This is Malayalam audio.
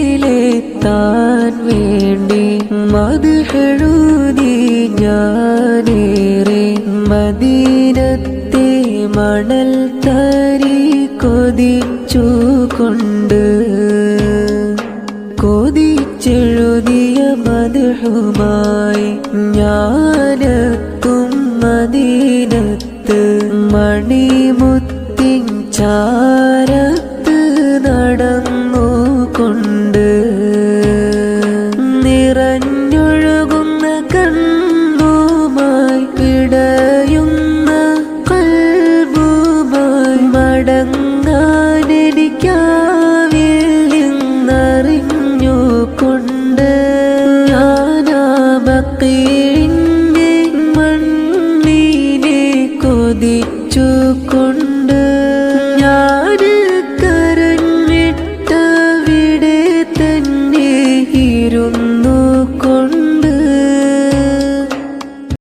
അരികിലെത്താൻ വേണ്ടി മദ്ഹെഴുതി ഞാനേറെ മദീനത്തെ മണൽ തരി കൊതിച്ചുകൊണ്ട് കൊതിച്ചെഴുതിയ മദ്ഹുമായി ഞാനെത്തും മദീനത്ത് മണിമുത്തിൻ ചാരത്ത് നടന്നുകൊണ്ട് നിറഞ്ഞൊഴുകുന്ന കണ്ണുമായി പിടയുന്ന കൽബുമായി മടങ്ങാനെനിക്കാവില്ലെന്നറിഞ്ഞുകൊണ്ട് ഞാനാ ബഖീഇന്റെ മണ്ണിനെ കൊതിച്ചുകൊണ്ട് ഞാന് കരഞ്ഞിട്ടവിടെ തന്നെ ഇരുന്നു കൊണ്ട്